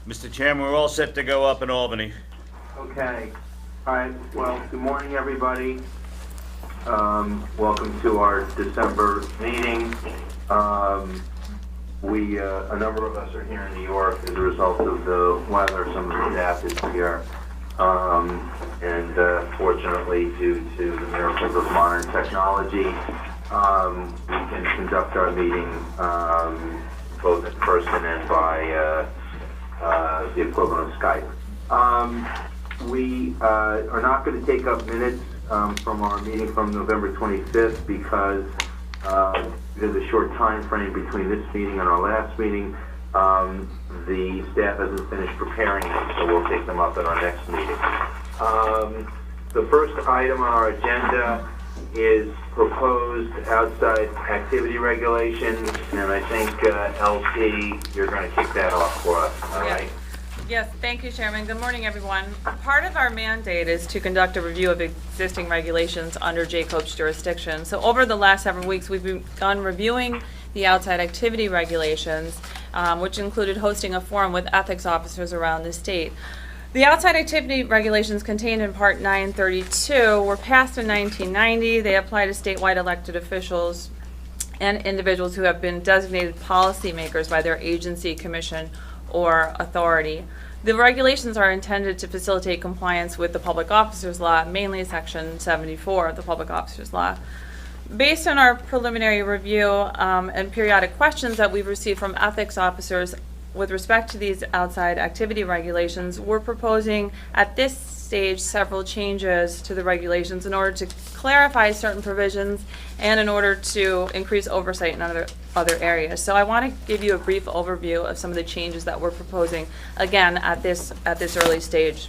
Mr. Chairman, we're all set to go up in Albany. Okay. All right. Well, good morning, everybody. Welcome to our December meeting. A number of us are here in New York as a result of the weather. Some of the staff is here. And fortunately, due to the miracles of modern technology, we can conduct our meeting both in person and by the equivalent of Skype. We are not going to take up minutes from our meeting from November 25th because there's a short time frame between this meeting and our last meeting. The staff hasn't finished preparing them, so we'll take them up at our next meeting. The first item on our agenda is proposed outside activity regulations, and I think LT, you're going to kick that off for us. All right. Yes, thank you, Chairman. Good morning, everyone. Part of our mandate is to conduct a review of existing regulations under JCOP's jurisdiction. So over the last several weeks, we've begun reviewing the outside activity regulations, which included hosting a forum with ethics officers around the state. The outside activity regulations contained in Part 932 were passed in 1990. They apply to statewide elected officials and individuals who have been designated policymakers by their agency, commission, or authority. The regulations are intended to facilitate compliance with the Public Officers Law, mainly Section 74 of the Public Officers Law. Based on our preliminary review and periodic questions that we've received from ethics officers with respect to these outside activity regulations, we're proposing at this stage several changes to the regulations in order to clarify certain provisions and in order to increase oversight in other areas. So I want to give you a brief overview of some of the changes that we're proposing, again, at this early stage.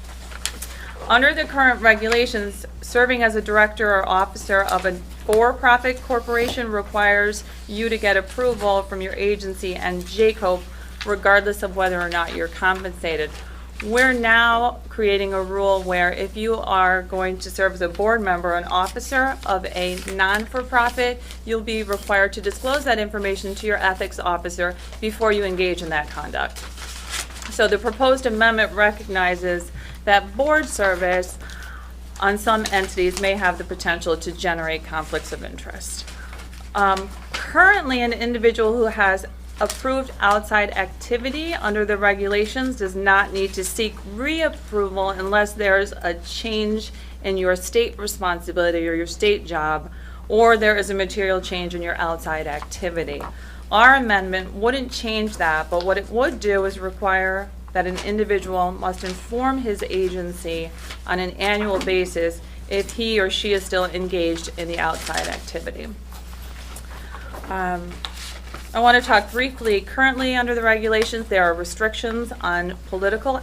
Under the current regulations, serving as a director or officer of a for-profit corporation requires you to get approval from your agency and JCOP regardless of whether or not you're compensated. We're now creating a rule where if you are going to serve as a board member, an officer of a non-for-profit, you'll be required to disclose that information to your ethics officer before you engage in that conduct. So the proposed amendment recognizes that board service on some entities may have the potential to generate conflicts of interest. Currently, an individual who has approved outside activity under the regulations does not need to seek reapproval unless there's a change in your state responsibility or your state job, or there is a material change in your outside activity. Our amendment wouldn't change that, but what it would do is require that an individual must inform his agency on an annual basis if he or she is still engaged in the outside activity. I want to talk briefly. Currently, under the regulations, there are restrictions on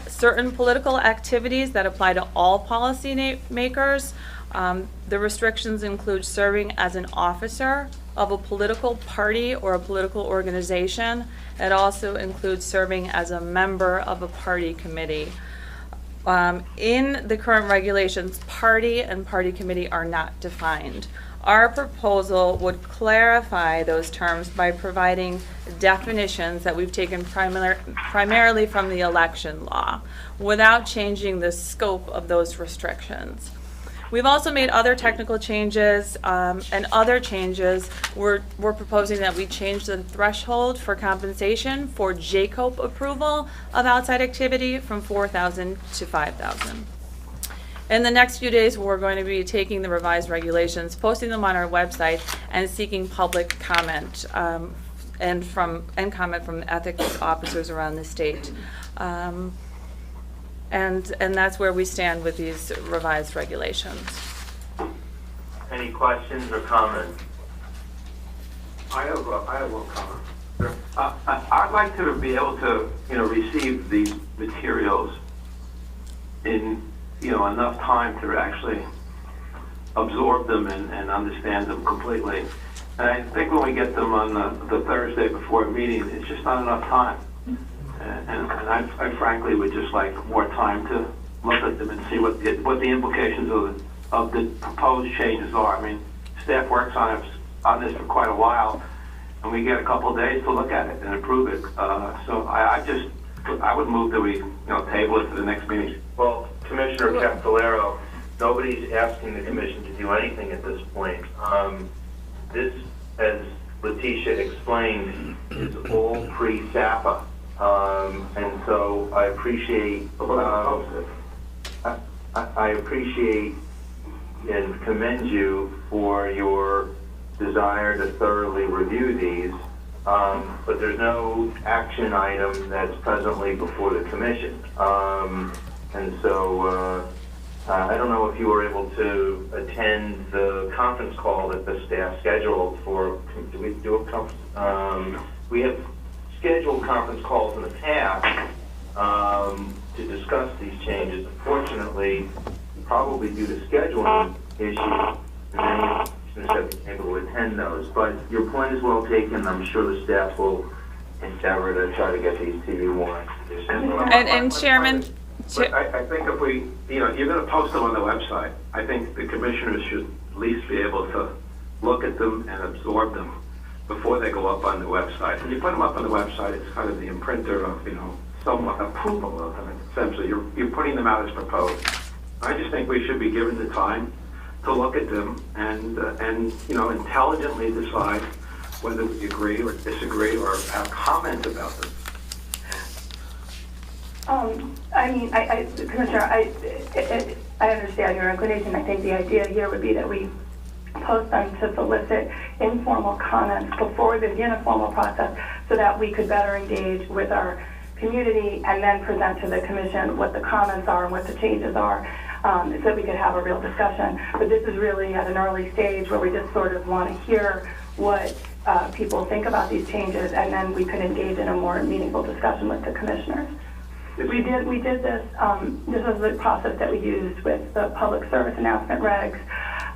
certain political activities that apply to all policy makers. The restrictions include serving as an officer of a political party or a political organization. It also includes serving as a member of a party committee. In the current regulations, party and party committee are not defined. Our proposal would clarify those terms by providing definitions that we've taken primarily from the election law without changing the scope of those restrictions. We've also made other technical changes, and other changes we're proposing that we change the threshold for compensation for JCOP approval of outside activity from $4,000 to $5,000. In the next few days, we're going to be taking the revised regulations, posting them on our website, and seeking public comment and comment from ethics officers around the state. And that's where we stand with these revised regulations. Any questions or comments? I have one comment. Sure. I'd like to be able to, receive these materials in, enough time to actually absorb them and understand them completely. And I think when we get them on the Thursday before a meeting, it's just not enough time. And I frankly would just like more time to look at them and see what the implications of the proposed changes are. I mean, staff works on this for quite a while, and we get a couple of days to look at it and approve it. So I would move that we, table it to the next meeting. Well, Commissioner Castellero, nobody's asking the commission to do anything at this point. This, as Letitia explained, is all pre-SAPA. And so I appreciate, I appreciate and commend you for your desire to thoroughly review these, but there's no action item that's presently before the commission. And so I don't know if you were able to attend the conference call that the staff scheduled for, do we do a conference? We have scheduled conference calls in the past to discuss these changes. Unfortunately, probably due to scheduling issues, many commissioners have been able to attend those. But your point is well taken. I'm sure the staff will endeavor to try to get these to you more. And Chairman, But I think if we, you're going to post them on the website, I think the commissioners should at least be able to look at them and absorb them before they go up on the website. When you put them up on the website, it's kind of the imprinter of, somewhat approval of them. Essentially, you're putting them out as proposed. I just think we should be given the time to look at them and intelligently decide whether we agree or disagree or have comments about them. Commissioner, I understand your inclination. I think the idea here would be that we post them to solicit informal comments before we begin a formal process so that we could better engage with our community and then present to the commission what the comments are and what the changes are, so that we could have a real discussion. But this is really at an early stage where we just sort of want to hear what people think about these changes, and then we could engage in a more meaningful discussion with the commissioners. We did this, this was the process that we used with the public service announcement regs,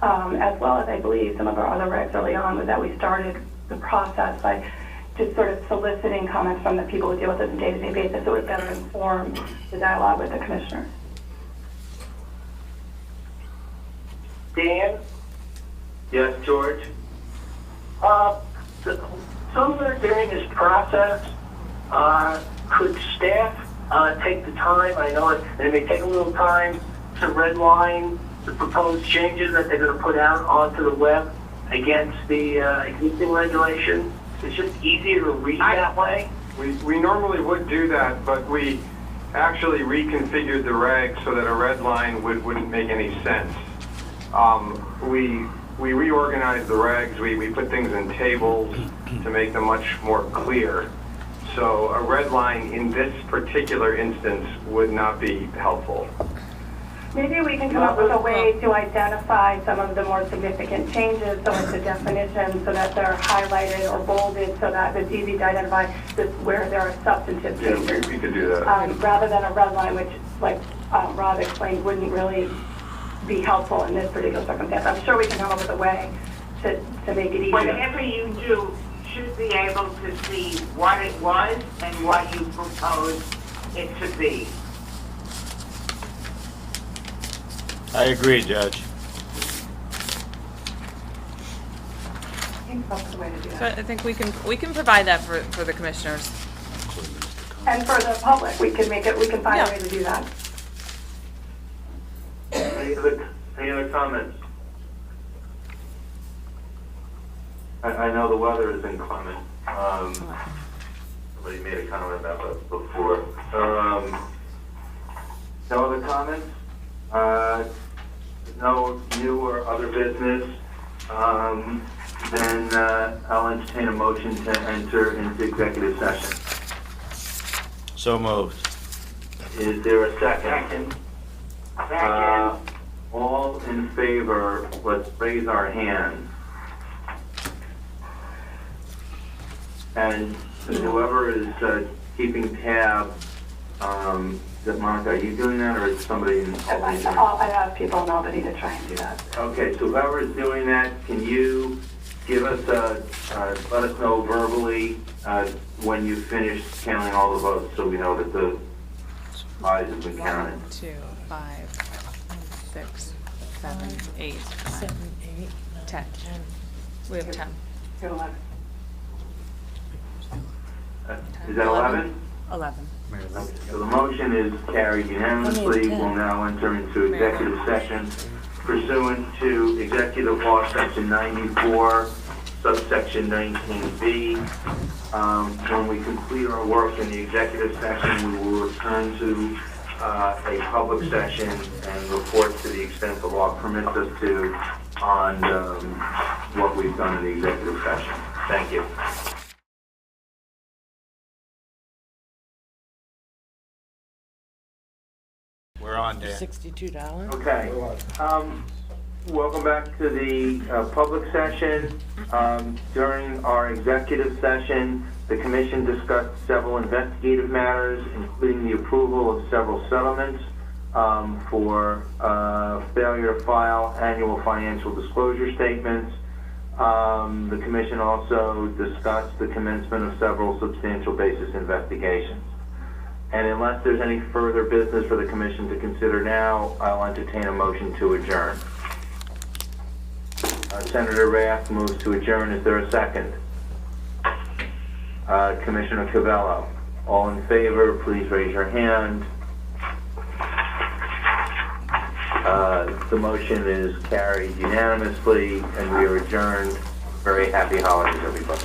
as well as I believe some of our other regs early on, was that we started the process by just sort of soliciting comments from the people who deal with this on a day-to-day basis so it would better inform the dialogue with the commissioners. Dan? Yes, George? Somewhere during this process, could staff take the time, I know it may take a little time, to redline the proposed changes that they're going to put out onto the web against the existing regulation? It's just easier to read that way? We normally would do that, but we actually reconfigured the regs so that a red line wouldn't make any sense. We reorganized the regs, we put things in tables to make them much more clear. So a red line in this particular instance would not be helpful. Maybe we can come up with a way to identify some of the more significant changes, so it's a definition, so that they're highlighted or bolded, so that it's easy to identify where there are substantive changes. Yeah, we could do that. Rather than a red line, which, like Rob explained, wouldn't really be helpful in this particular circumstance. I'm sure we can come up with a way to make it easier. Whatever you do, should be able to see what it was and what you propose it to be. I agree, Judge. I think that's the way to do so that. I think we can provide that for the commissioners. And for the public, we can find a way to do that. Any other comments? I know the weather is inclement. Somebody made a comment about that before. No other comments? No new or other business? Then I'll entertain a motion to enter into executive session. So moved. Is there a second? All in favor, let's raise our hands. And whoever is keeping tab, is it Monica, are you doing that, or is somebody in? I have people, nobody to try and do that. Okay, so whoever is doing that, can you give us let us know verbally when you finish counting all the votes, so we know that the ayes have been counted. 1, 2, 5, 6, 7, 8, 9, 10. We have 10. You're 11. Is that 11? 11. So the motion is carried unanimously. We'll now enter into executive session pursuant to Executive Law Section 94, subsection 19B. When we complete our work in the executive session, we will return to a public session and report to the extent the law permits us to on what we've done in the executive session. Thank you. We're on, Dan. $62. Okay. Welcome back to the public session. During our executive session, the commission discussed several investigative matters, including the approval of several settlements for failure to file annual financial disclosure statements. The commission also discussed the commencement of several substantial basis investigations. And unless there's any further business for the commission to consider now, I'll entertain a motion to adjourn. Senator Rath moves to adjourn. Is there a second? Commissioner Cavello. All in favor, please raise your hand. The motion is carried unanimously, and we are adjourned. Very happy holidays, everybody.